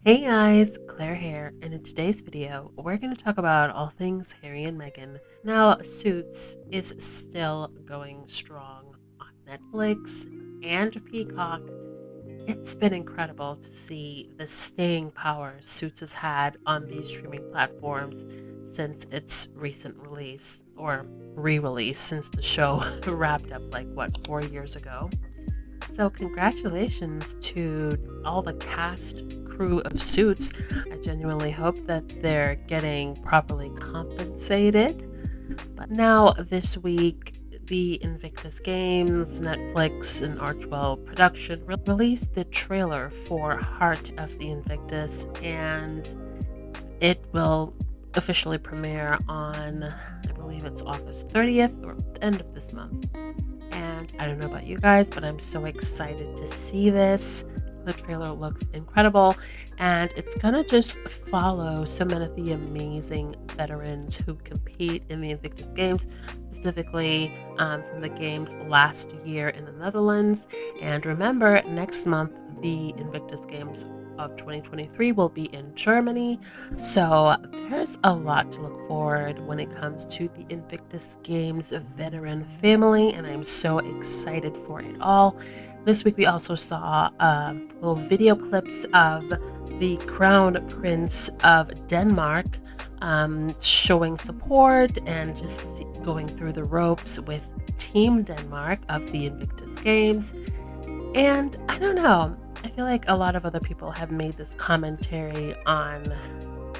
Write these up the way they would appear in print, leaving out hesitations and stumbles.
Hey guys, Claire here, and in today's video, we're going to talk about all things Harry and Meghan. Now, Suits is still going strong on Netflix and Peacock. It's been incredible to see the staying power Suits has had on these streaming platforms since its recent release, or re-release since the show wrapped up 4 years ago. So, congratulations to all the cast crew of Suits. I genuinely hope that they're getting properly compensated. But now, this week, the Invictus Games, Netflix, and Archwell production released the trailer for Heart of the Invictus, and it will officially premiere on, I believe it's August 30th or the end of this month. And I don't know about you guys, but I'm so excited to see this. The trailer looks incredible, and it's gonna just follow so many of the amazing veterans who compete in the Invictus Games, specifically from the games last year in the Netherlands. And remember, next month, the Invictus Games of 2023 will be in Germany. So there's a lot to look forward when it comes to the Invictus Games veteran family, and I'm so excited for it all. This week we also saw little video clips of the Crown Prince of Denmark showing support and just going through the ropes with Team Denmark of the Invictus Games. And I don't know, I feel like a lot of other people have made this commentary on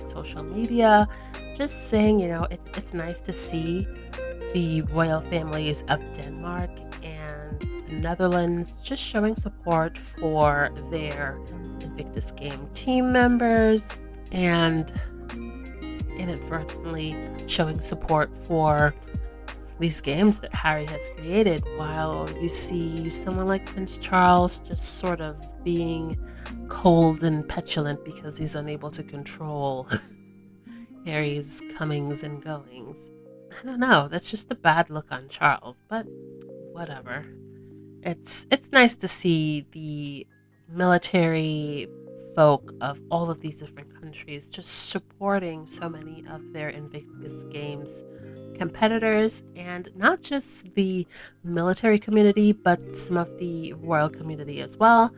social media, just saying, it's nice to see the royal families of Denmark and the Netherlands just showing support for their Invictus Game team members and inadvertently showing support for these games that Harry has created, while you see someone like Prince Charles just sort of being cold and petulant because he's unable to control Harry's comings and goings. I don't know, that's just a bad look on Charles, but whatever. It's nice to see the military folk of all of these different countries just supporting so many of their Invictus Games competitors, and not just the military community, but some of the royal community as well.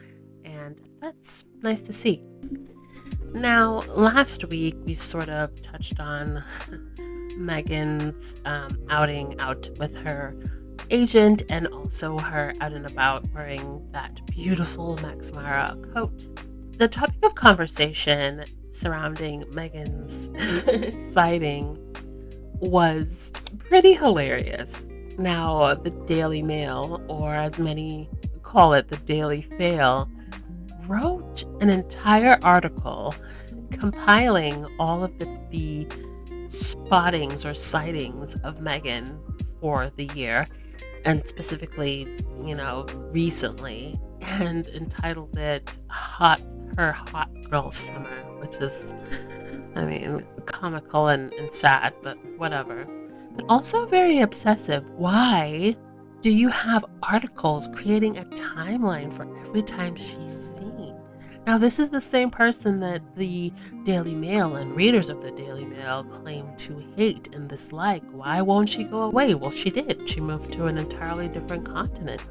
And that's nice to see. Now, last week we sort of touched on Meghan's outing out with her agent, and also her out and about wearing that beautiful Max Mara coat. The topic of conversation surrounding Meghan's sighting was pretty hilarious. Now, the Daily Mail, or as many call it, the Daily Fail, wrote an entire article compiling all of the spottings or sightings of Meghan for the year, and specifically, recently, and entitled it Her Hot Girl Summer, which is, comical and sad, but whatever. But also very obsessive. Why do you have articles creating a timeline for every time she's seen? Now, this is the same person that the Daily Mail and readers of the Daily Mail claim to hate and dislike. Why won't she go away? Well, she did. She moved to an entirely different continent.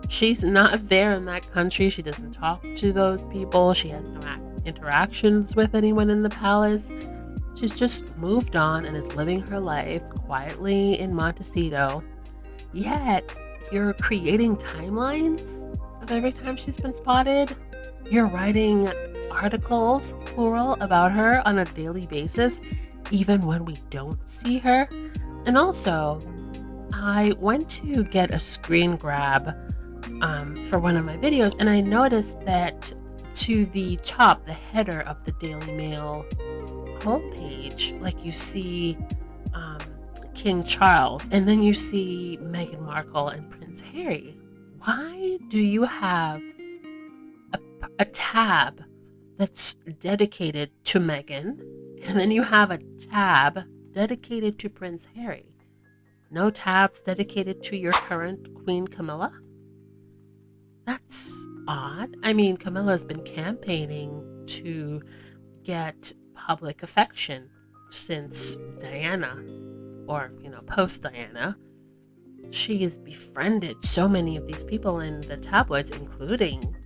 She's not there in that country. She doesn't talk to those people. She has no interactions with anyone in the palace. She's just moved on and is living her life quietly in Montecito. Yet, you're creating timelines of every time she's been spotted. You're writing articles, plural, about her on a daily basis, even when we don't see her. And also, I went to get a screen grab for one of my videos, and I noticed that to the top, the header of the Daily Mail homepage, you see King Charles, and then you see Meghan Markle and Prince Harry. Why do you have a tab that's dedicated to Meghan, and then you have a tab dedicated to Prince Harry? No tabs dedicated to your current Queen Camilla? That's odd. I mean, Camilla's been campaigning to get public affection since Diana, or, post Diana. She has befriended so many of these people in the tabloids, including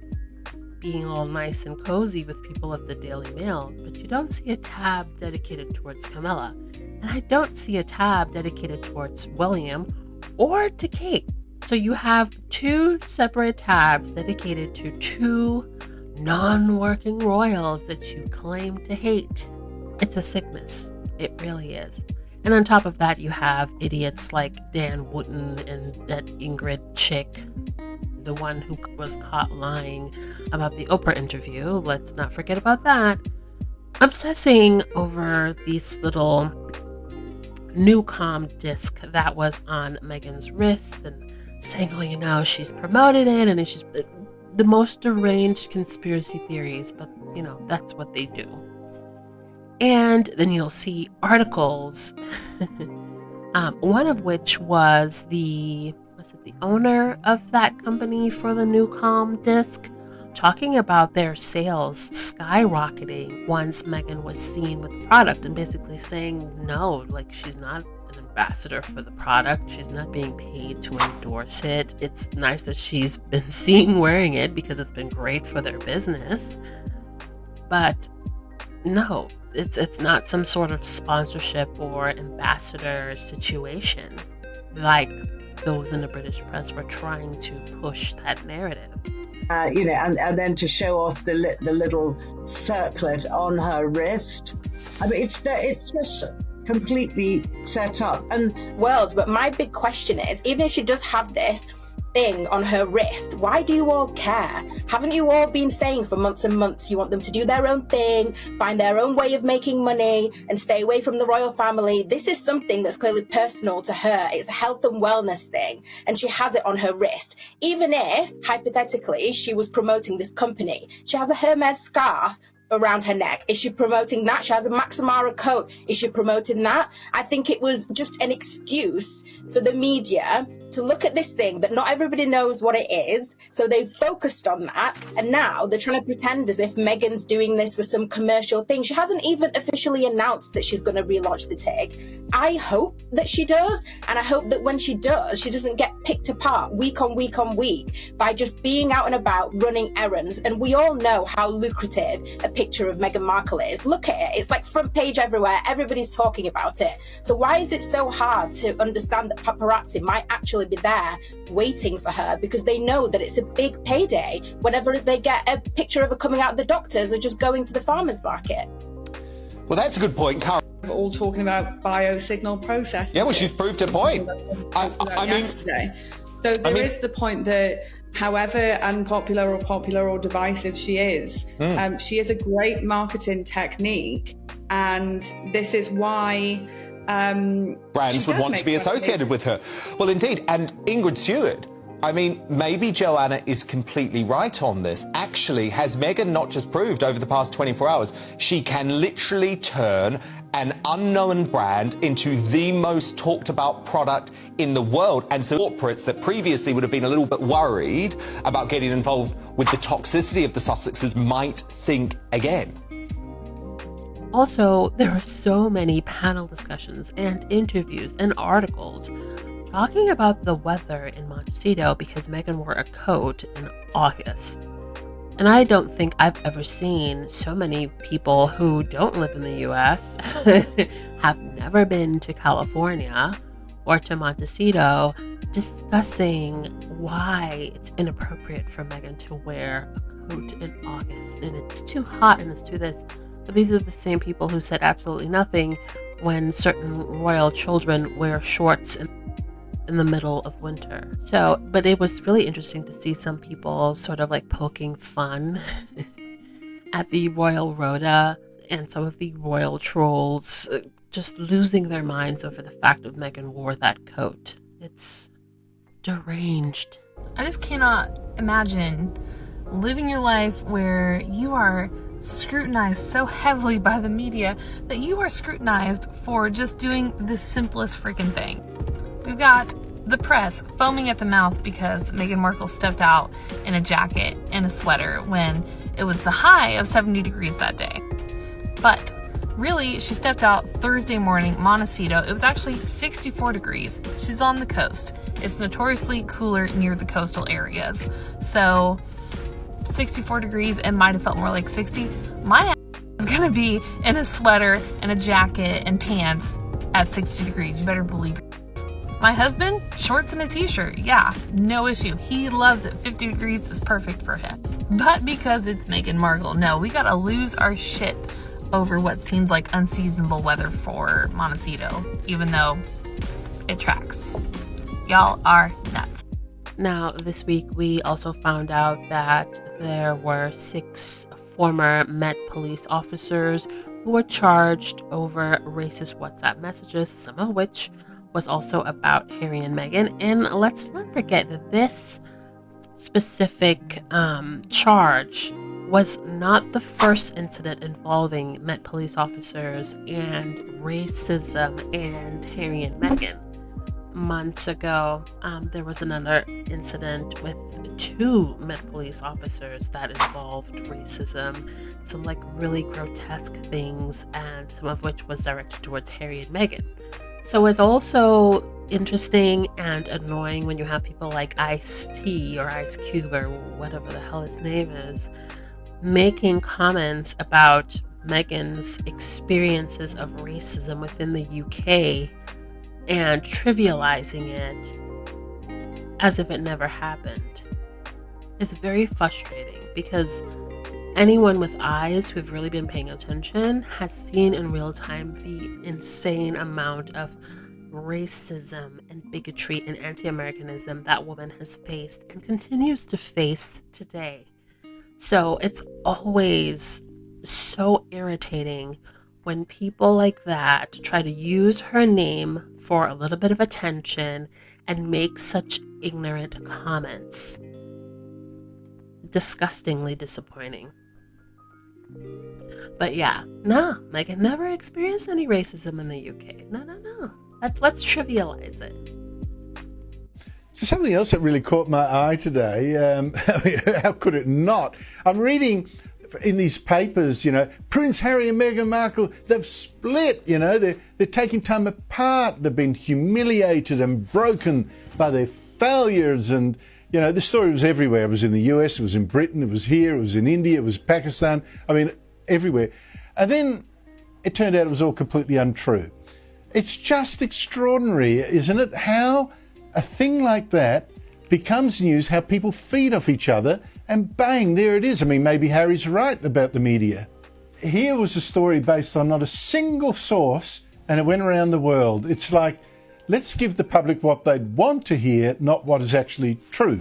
being all nice and cozy with people of the Daily Mail, but you don't see a tab dedicated towards Camilla. And I don't see a tab dedicated towards William or to Kate. So you have two separate tabs dedicated to two non-working royals that you claim to hate. It's a sickness. It really is. And on top of that, you have idiots like Dan Wooten and that Ingrid chick, the one who was caught lying about the Oprah interview. Let's not forget about that. Obsessing over these little Newcom disc that was on Meghan's wrist and saying, she's promoted it and it's just the most deranged conspiracy theories, but that's what they do. And then you'll see articles, one of which was the owner of that company for the Newcom disc, talking about their sales skyrocketing once Meghan was seen with the product, and basically saying no, she's not an ambassador for the product. She's not being paid to endorse it. It's nice that she's been seen wearing it because it's been great for their business. But no, it's not some sort of sponsorship or ambassador situation like those in the British press were trying to push that narrative. And then to show off the little circlet on her wrist. I mean, it's just completely set up. But my big question is, even if she does have this thing on her wrist, why do you all care? Haven't you all been saying for months and months you want them to do their own thing, find their own way of making money, and stay away from the royal family? This is something that's clearly personal to her. It's a health and wellness thing, and she has it on her wrist. Even if, hypothetically, she was promoting this company, she has a Hermes scarf around her neck. Is she promoting that? She has a Max Mara coat. Is she promoting that? I think it was just an excuse for the media to look at this thing that not everybody knows what it is. So they focused on that. And now they're trying to pretend as if Meghan's doing this for some commercial thing. She hasn't even officially announced that she's going to relaunch the TIG. I hope that she does. And I hope that when she does, she doesn't get picked apart week on week on week by just being out and about running errands. And we all know how lucrative a picture of Meghan Markle is. Look at it. It's like front page everywhere. Everybody's talking about it. So why is it so hard to understand that paparazzi might actually be there waiting for her, because they know that it's a big payday whenever they get a picture of her coming out of the doctors or just going to the farmer's market? Well, that's a good point, Carol. We're all talking about biosignal processing. Yeah, well, she's proved her point. I mean, yesterday. So there is the point that however unpopular or popular or divisive she is a great marketing technique, and this is why brands would want to be associated with her. Well, indeed. And Ingrid Stewart, I mean, maybe Joanna is completely right on this. Actually, has Meghan not just proved over the past 24 hours she can literally turn an unknown brand into the most talked about product in the world? And so corporates that previously would have been a little bit worried about getting involved with the toxicity of the Sussexes might think again. Also, there are so many panel discussions and interviews and articles talking about the weather in Montecito because Meghan wore a coat in August. And I don't think I've ever seen so many people who don't live in the US, have never been to California or to Montecito, discussing why it's inappropriate for Meghan to wear a coat in August. And it's too hot and it's too this. But these are the same people who said absolutely nothing when certain royal children wear shorts in the middle of winter. So, but it was really interesting to see some people sort of like poking fun at the royal rota, and some of the royal trolls just losing their minds over the fact of Meghan wore that coat. It's deranged. I just cannot imagine living your life where you are scrutinized so heavily by the media that you are scrutinized for just doing the simplest freaking thing. We've got the press foaming at the mouth because Meghan Markle stepped out in a jacket and a sweater when it was the high of 70 degrees that day. But really, she stepped out Thursday morning, Montecito. It was actually 64 degrees. She's on the coast. It's notoriously cooler near the coastal areas. So 64 degrees, it might have felt more like 60. My ass is gonna be in a sweater and a jacket and pants at 60 degrees. You better believe it. My husband, shorts and a t-shirt. Yeah, no issue. He loves it. 50 degrees is perfect for him. But because it's Meghan Markle, no, we gotta lose our shit over what seems like unseasonable weather for Montecito, even though it tracks. Y'all are nuts. Now, this week we also found out that there were 6 former Met police officers who were charged over racist WhatsApp messages, some of which was also about Harry and Meghan. And let's not forget that this specific charge was not the first incident involving Met police officers and racism and Harry and Meghan. Months ago, there was another incident with 2 Met police officers that involved racism, some like really grotesque things, and some of which was directed towards Harry and Meghan. So it's also interesting and annoying when you have people like Ice-T or Ice Cube or whatever the hell his name is, making comments about Meghan's experiences of racism within the UK and trivializing it as if it never happened. It's very frustrating because anyone with eyes who have really been paying attention has seen in real time the insane amount of racism and bigotry and anti-Americanism that woman has faced and continues to face today. So it's always so irritating when people like that try to use her name for a little bit of attention and make such ignorant comments. Disgustingly disappointing. But yeah, no, Meghan never experienced any racism in the UK. No. Let's trivialize it. So something else that really caught my eye today, how could it not? I'm reading in these papers, Prince Harry and Meghan Markle, they've split, they're taking time apart, they've been humiliated and broken by their failures, and, this story was everywhere. It was in the US, it was in Britain, it was here, it was in India, it was Pakistan, everywhere. And then it turned out it was all completely untrue. It's just extraordinary, isn't it? How a thing like that becomes news, how people feed off each other, and bang, there it is. Maybe Harry's right about the media. Here was a story based on not a single source, and it went around the world. It's like, let's give the public what they'd want to hear, not what is actually true.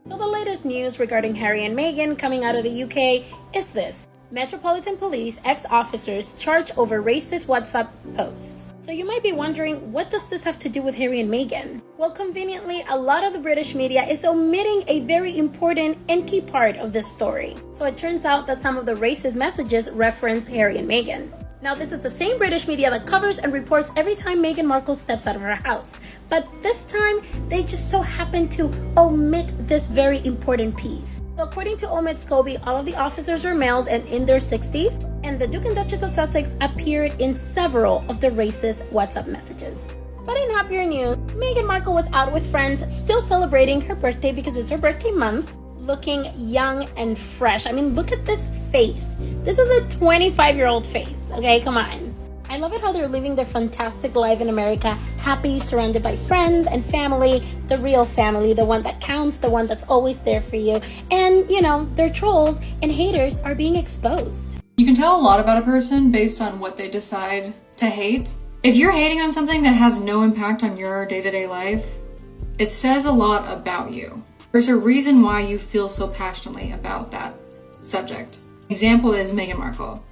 So the latest news regarding Harry and Meghan coming out of the UK is this. Metropolitan Police ex-officers charged over racist WhatsApp posts. So you might be wondering, what does this have to do with Harry and Meghan? Well, conveniently, a lot of the British media is omitting a very important and key part of this story. So it turns out that some of the racist messages reference Harry and Meghan. Now, this is the same British media that covers and reports every time Meghan Markle steps out of her house. But this time, they just so happen to omit this very important piece. So according to Omid Scobie, all of the officers were males and in their 60s, and the Duke and Duchess of Sussex appeared in several of the racist WhatsApp messages. But in happier news, Meghan Markle was out with friends, still celebrating her birthday because it's her birthday month, looking young and fresh. Look at this face. This is a 25-year-old face, okay? Come on. I love it how they're living their fantastic life in America, happy, surrounded by friends and family, the real family, the one that counts, the one that's always there for you. And, their trolls and haters are being exposed. You can tell a lot about a person based on what they decide to hate. If you're hating on something that has no impact on your day-to-day life, it says a lot about you. There's a reason why you feel so passionately about that subject. Example is Meghan Markle.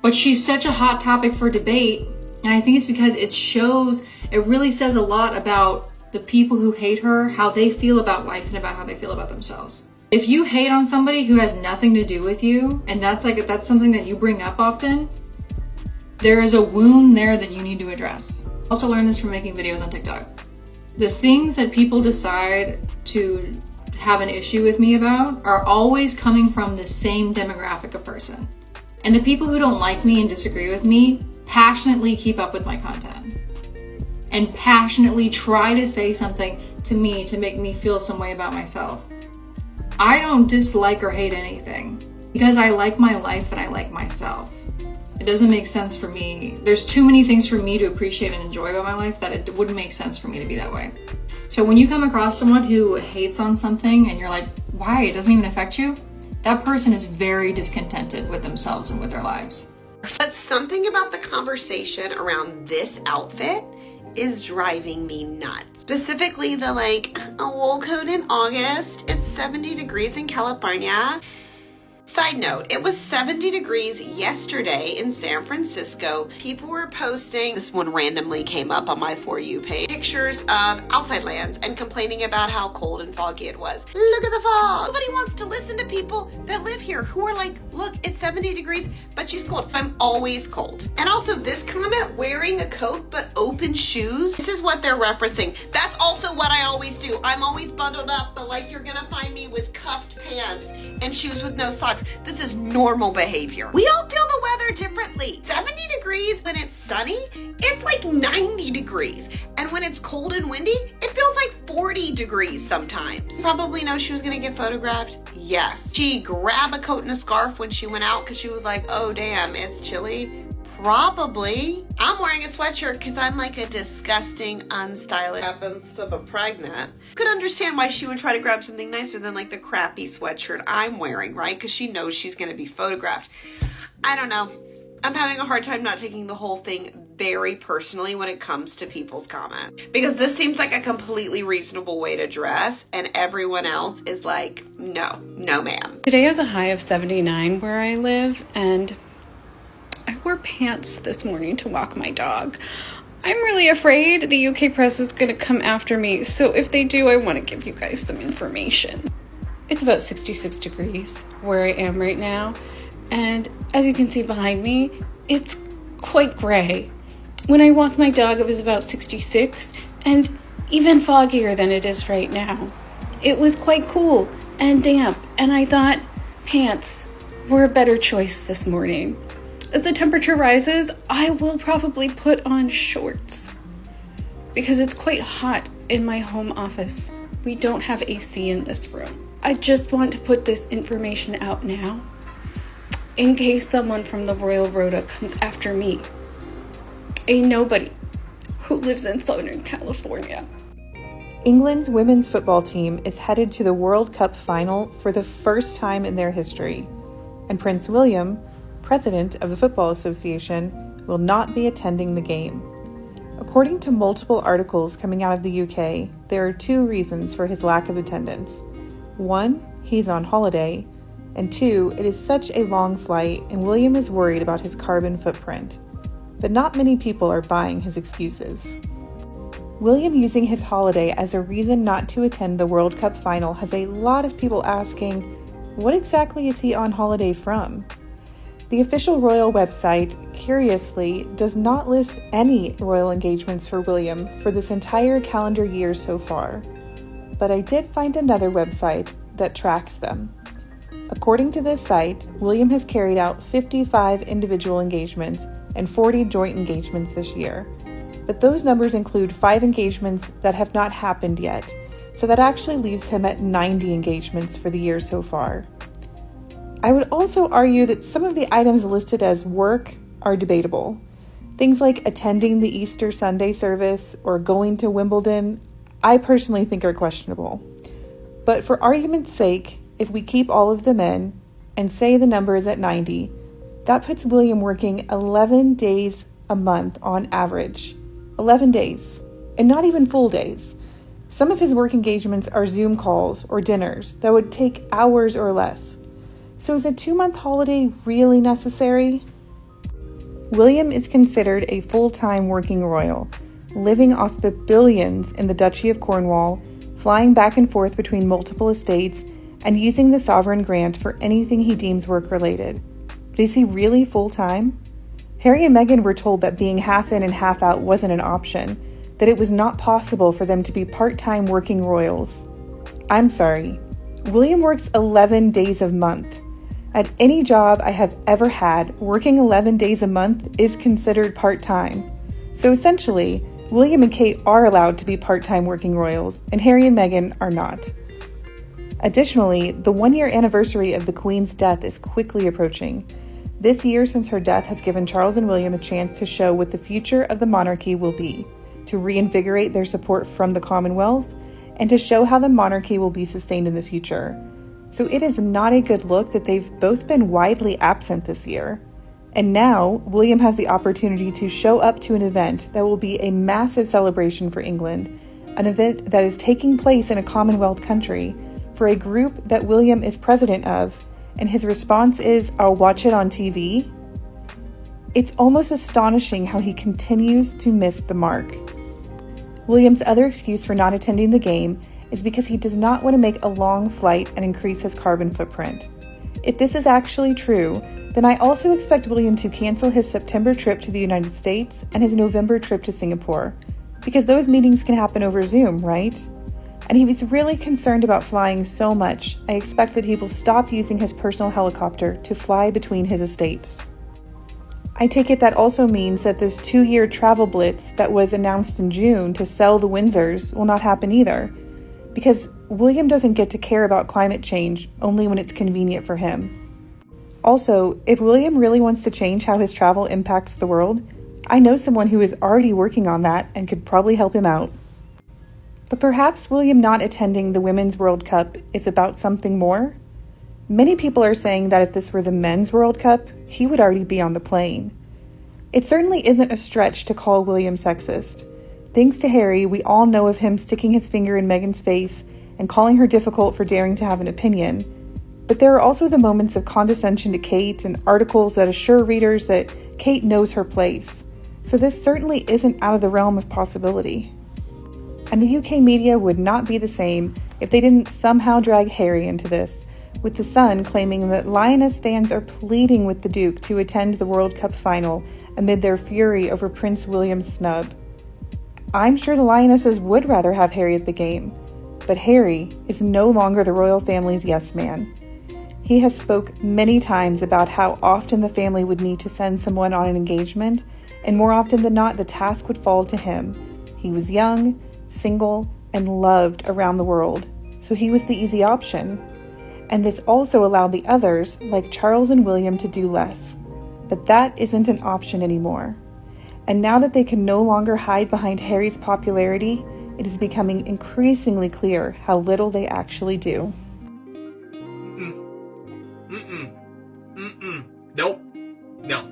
But she's such a hot topic for debate, and I think it's because it really says a lot about the people who hate her, how they feel about life and about how they feel about themselves. If you hate on somebody who has nothing to do with you, and that's something that you bring up often, there is a wound there that you need to address. I also learned this from making videos on TikTok. The things that people decide to have an issue with me about are always coming from the same demographic of person. And the people who don't like me and disagree with me passionately keep up with my content and passionately try to say something to me to make me feel some way about myself. I don't dislike or hate anything because I like my life and I like myself. It doesn't make sense for me. There's too many things for me to appreciate and enjoy about my life that it wouldn't make sense for me to be that way. So when you come across someone who hates on something and you're like, why? It doesn't even affect you. That person is very discontented with themselves and with their lives. But something about the conversation around this outfit is driving me nuts. Specifically the a wool coat in August. It's 70 degrees in California. Side note, it was 70 degrees yesterday in San Francisco. People were posting, this one randomly came up on my For You page, pictures of outside lands and complaining about how cold and foggy it was. Look at the fog. Nobody wants to listen to people that live here who are like, look, it's 70 degrees, but she's cold. I'm always cold. And also this comment, wearing a coat but open shoes, this is what they're referencing. That's also what I always do. I'm always bundled up, but like you're gonna find me with cuffed pants and shoes with no socks. This is normal behavior. We all feel the weather differently. 70 degrees when it's sunny, it's like 90 degrees. And when it's cold and windy, it feels like 40 degrees sometimes. Probably know she was gonna get photographed. Yes. She grabbed a coat and a scarf when she went out because she was like, oh damn, it's chilly. Probably. I'm wearing a sweatshirt because I'm like a disgusting, unstylish, happens to be pregnant. Could understand why she would try to grab something nicer than like the crappy sweatshirt I'm wearing, right? Because she knows she's going to be photographed. I don't know. I'm having a hard time not taking the whole thing very personally when it comes to people's comments. Because this seems like a completely reasonable way to dress and everyone else is like, no ma'am. Today has a high of 79 where I live, and I wore pants this morning to walk my dog. I'm really afraid the UK press is going to come after me, so if they do, I want to give you guys some information. It's about 66 degrees where I am right now, and as you can see behind me, it's quite gray. When I walked my dog, it was about 66, and even foggier than it is right now. It was quite cool and damp, and I thought pants were a better choice this morning. As the temperature rises, I will probably put on shorts because it's quite hot in my home office. We don't have AC in this room. I just want to put this information out now in case someone from the Royal Rota comes after me, a nobody who lives in Southern California. England's women's football team is headed to the World Cup final for the first time in their history, and Prince William, president of the Football Association, will not be attending the game. According to multiple articles coming out of the UK, there are two reasons for his lack of attendance. One, he's on holiday, and two, it is such a long flight and William is worried about his carbon footprint. But not many people are buying his excuses. William using his holiday as a reason not to attend the World Cup final has a lot of people asking, what exactly is he on holiday from? The official royal website, curiously, does not list any royal engagements for William for this entire calendar year so far. But I did find another website that tracks them. According to this site, William has carried out 55 individual engagements and 40 joint engagements this year. But those numbers include 5 engagements that have not happened yet, so that actually leaves him at 90 engagements for the year so far. I would also argue that some of the items listed as work are debatable. Things like attending the Easter Sunday service or going to Wimbledon, I personally think are questionable. But for argument's sake, if we keep all of them in and say the number is at 90, that puts William working 11 days a month on average. 11 days, and not even full days. Some of his work engagements are Zoom calls or dinners that would take hours or less. So is a 2-month holiday really necessary? William is considered a full-time working royal, living off the billions in the Duchy of Cornwall, flying back and forth between multiple estates, and using the sovereign grant for anything he deems work-related. But is he really full-time? Harry and Meghan were told that being half in and half out wasn't an option, that it was not possible for them to be part-time working royals. I'm sorry, William works 11 days a month. At any job I have ever had, working 11 days a month is considered part-time. So essentially, William and Kate are allowed to be part-time working royals, and Harry and Meghan are not. Additionally, the 1-year anniversary of the Queen's death is quickly approaching. This year since her death has given Charles and William a chance to show what the future of the monarchy will be, to reinvigorate their support from the Commonwealth, and to show how the monarchy will be sustained in the future. So it is not a good look that they've both been widely absent this year. And now, William has the opportunity to show up to an event that will be a massive celebration for England, an event that is taking place in a Commonwealth country, for a group that William is president of, and his response is, "I'll watch it on TV." It's almost astonishing how he continues to miss the mark. William's other excuse for not attending the game is because he does not want to make a long flight and increase his carbon footprint. If this is actually true, then I also expect William to cancel his September trip to the United States and his November trip to Singapore, because those meetings can happen over Zoom, right? And if he's really concerned about flying so much, I expect that he will stop using his personal helicopter to fly between his estates. I take it that also means that this 2-year travel blitz that was announced in June to sell the Windsors will not happen either, because William doesn't get to care about climate change only when it's convenient for him. Also, if William really wants to change how his travel impacts the world, I know someone who is already working on that and could probably help him out. But perhaps William not attending the Women's World Cup is about something more? Many people are saying that if this were the Men's World Cup, he would already be on the plane. It certainly isn't a stretch to call William sexist. Thanks to Harry, we all know of him sticking his finger in Meghan's face and calling her difficult for daring to have an opinion. But there are also the moments of condescension to Kate and articles that assure readers that Kate knows her place. So this certainly isn't out of the realm of possibility. And the UK media would not be the same if they didn't somehow drag Harry into this, with The Sun claiming that Lioness fans are pleading with the Duke to attend the World Cup final amid their fury over Prince William's snub. I'm sure the Lionesses would rather have Harry at the game, but Harry is no longer the royal family's yes man. He has spoke many times about how often the family would need to send someone on an engagement, and more often than not, the task would fall to him. He was young, single, and loved around the world, so he was the easy option. And this also allowed the others, like Charles and William, to do less. But that isn't an option anymore. And now that they can no longer hide behind Harry's popularity, it is becoming increasingly clear how little they actually do. Nope. No.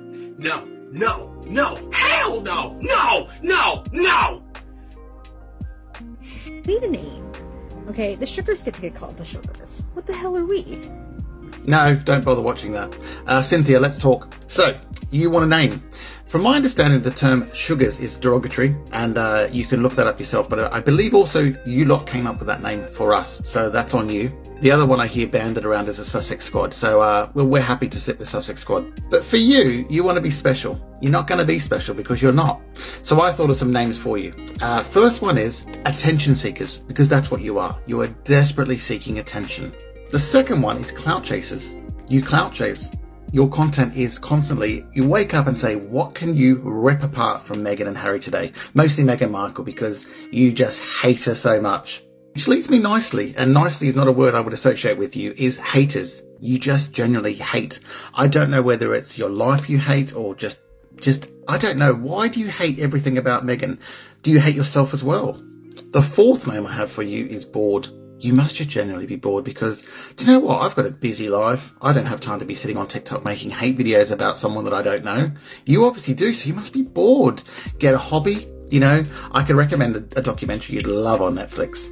Hell no. Need a name. Okay, the sugars get to get called the sugars. What the hell are we? No, don't bother watching that. Cynthia, let's talk. So, you want a name. From my understanding, the term sugars is derogatory, and you can look that up yourself, but I believe also you lot came up with that name for us, so that's on you. The other one I hear banded around is a Sussex Squad, so we're happy to sit with Sussex Squad. But for you, you want to be special. You're not going to be special because you're not. So I thought of some names for you. First one is attention seekers, because that's what you are. You are desperately seeking attention. The second one is clout chasers. You clout chase. Your content is constantly, you wake up and say, what can you rip apart from Meghan and Harry today? Mostly Meghan Markle, because you just hate her so much. Which leads me nicely, and nicely is not a word I would associate with you, is haters. You just generally hate. I don't know whether it's your life you hate or just I don't know. Why do you hate everything about Meghan? Do you hate yourself as well? The fourth name I have for you is bored. You must just generally be bored because, do you know what? I've got a busy life. I don't have time to be sitting on TikTok making hate videos about someone that I don't know. You obviously do, so you must be bored. Get a hobby. You know, I could recommend a documentary you'd love on Netflix.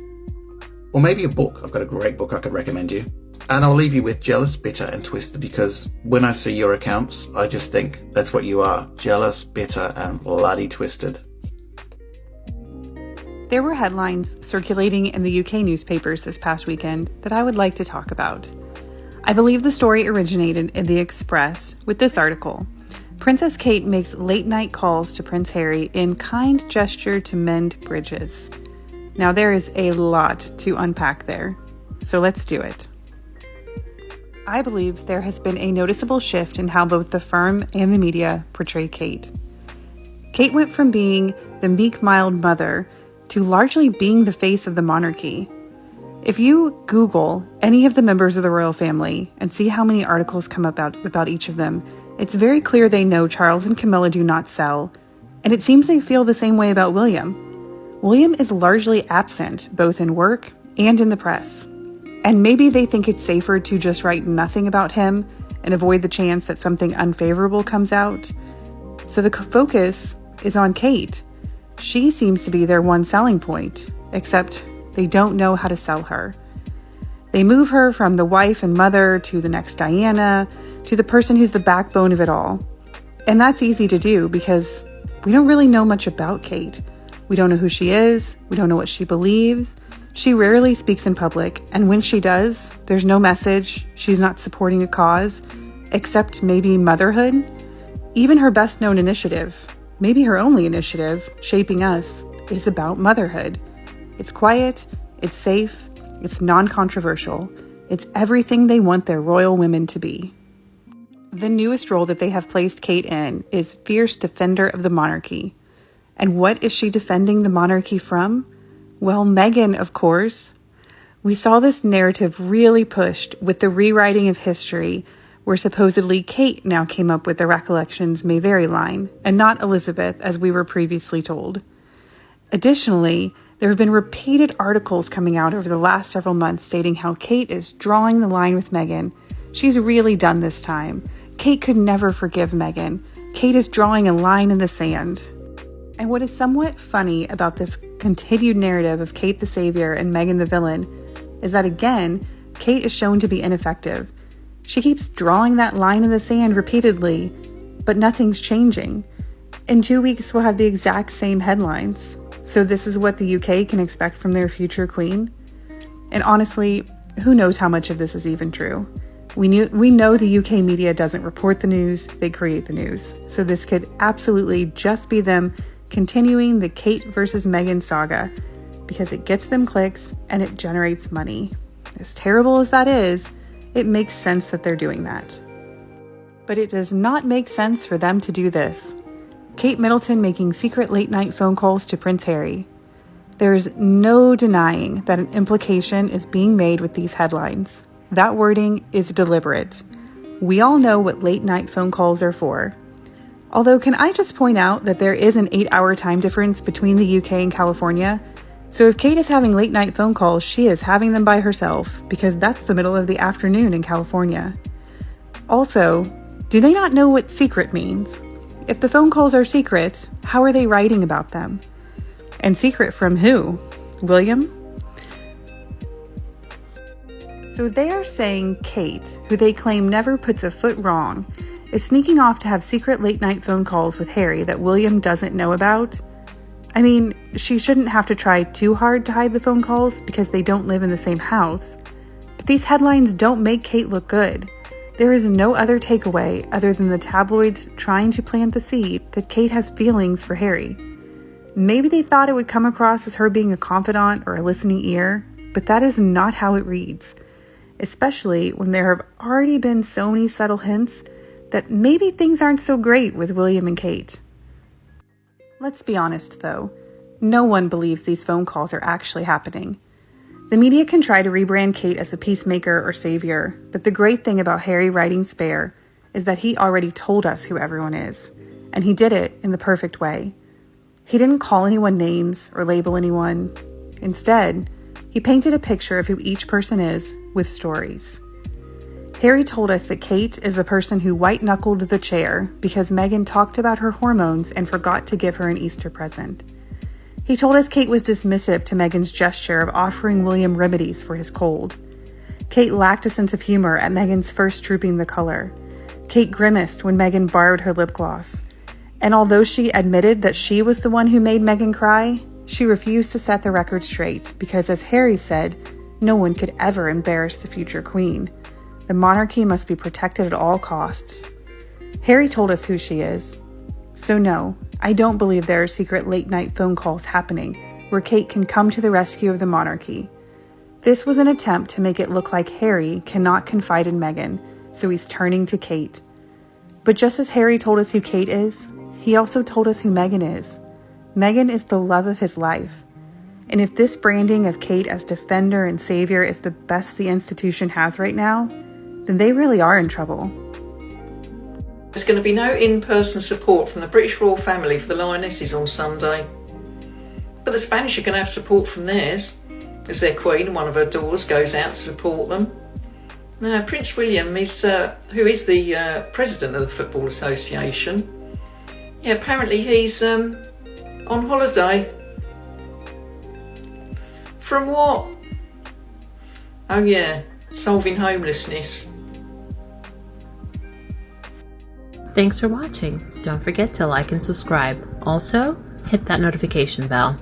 Or maybe a book. I've got a great book I could recommend you. And I'll leave you with jealous, bitter, and twisted because when I see your accounts, I just think that's what you are. Jealous, bitter, and bloody twisted. There were headlines circulating in the UK newspapers this past weekend that I would like to talk about. I believe the story originated in The Express with this article. Princess Kate makes late-night calls to Prince Harry in kind gesture to mend bridges. Now there is a lot to unpack there. so let's do it. I believe there has been a noticeable shift in how both the firm and the media portray Kate. Kate went from being the meek, mild mother to largely being the face of the monarchy. If you Google any of the members of the royal family and see how many articles come up about each of them, it's very clear they know Charles and Camilla do not sell, and it seems they feel the same way about William. William is largely absent, both in work and in the press. And maybe they think it's safer to just write nothing about him and avoid the chance that something unfavorable comes out. So the focus is on Kate. She seems to be their one selling point, except they don't know how to sell her. They move her from the wife and mother to the next Diana, to the person who's the backbone of it all. And that's easy to do because we don't really know much about Kate. We don't know who she is. We don't know what she believes. She rarely speaks in public, and when she does, there's no message. She's not supporting a cause, except maybe motherhood. Even her best-known initiative, maybe her only initiative, Shaping Us, is about motherhood. It's quiet, it's safe, it's non-controversial. It's everything they want their royal women to be. The newest role that they have placed Kate in is fierce defender of the monarchy. And what is she defending the monarchy from? Well, Meghan, of course. We saw this narrative really pushed with the rewriting of history, where supposedly Kate now came up with the recollections may vary line, and not Elizabeth, as we were previously told. Additionally, there have been repeated articles coming out over the last several months stating how Kate is drawing the line with Meghan. She's really done this time. Kate could never forgive Meghan. Kate is drawing a line in the sand. And what is somewhat funny about this continued narrative of Kate the savior and Meghan the villain is that, again, Kate is shown to be ineffective. She keeps drawing that line in the sand repeatedly, but nothing's changing. In 2 weeks, we'll have the exact same headlines. So this is what the UK can expect from their future queen? And honestly, who knows how much of this is even true? We know the UK media doesn't report the news, they create the news. So this could absolutely just be them continuing the Kate versus Meghan saga because it gets them clicks and it generates money. As terrible as that is, it makes sense that they're doing that. But it does not make sense for them to do this. Kate Middleton making secret late-night phone calls to Prince Harry. There's no denying that an implication is being made with these headlines. That wording is deliberate. We all know what late-night phone calls are for. Although, can I just point out that there is an 8-hour time difference between the UK and California? So if Kate is having late-night phone calls, she is having them by herself, because that's the middle of the afternoon in California. Also, do they not know what secret means? If the phone calls are secret, how are they writing about them? And secret from who? William? So they are saying Kate, who they claim never puts a foot wrong, is sneaking off to have secret late-night phone calls with Harry that William doesn't know about. I mean, she shouldn't have to try too hard to hide the phone calls because they don't live in the same house. But these headlines don't make Kate look good. There is no other takeaway other than the tabloids trying to plant the seed that Kate has feelings for Harry. Maybe they thought it would come across as her being a confidant or a listening ear, but that is not how it reads. Especially when there have already been so many subtle hints that maybe things aren't so great with William and Kate. Let's be honest though, no one believes these phone calls are actually happening. The media can try to rebrand Kate as a peacemaker or savior, but the great thing about Harry writing Spare is that he already told us who everyone is, and he did it in the perfect way. He didn't call anyone names or label anyone. Instead, he painted a picture of who each person is with stories. Harry told us that Kate is the person who white-knuckled the chair because Meghan talked about her hormones and forgot to give her an Easter present. He told us Kate was dismissive to Meghan's gesture of offering William remedies for his cold. Kate lacked a sense of humor at Meghan's first drooping the color. Kate grimaced when Meghan borrowed her lip gloss. And although she admitted that she was the one who made Meghan cry, she refused to set the record straight because, as Harry said, no one could ever embarrass the future queen. The monarchy must be protected at all costs. Harry told us who she is. So no, I don't believe there are secret late-night phone calls happening where Kate can come to the rescue of the monarchy. This was an attempt to make it look like Harry cannot confide in Meghan, so he's turning to Kate. But just as Harry told us who Kate is, he also told us who Meghan is. Meghan is the love of his life. And if this branding of Kate as defender and savior is the best the institution has right now, then they really are in trouble. There's going to be no in-person support from the British royal family for the Lionesses on Sunday. But the Spanish are going to have support from theirs, as their Queen and one of her daughters goes out to support them. Now, Prince William, is, who is the President of the Football Association, yeah, apparently he's on holiday. From what? Oh yeah, solving homelessness. Thanks for watching. Don't forget to like and subscribe. Also, hit that notification bell.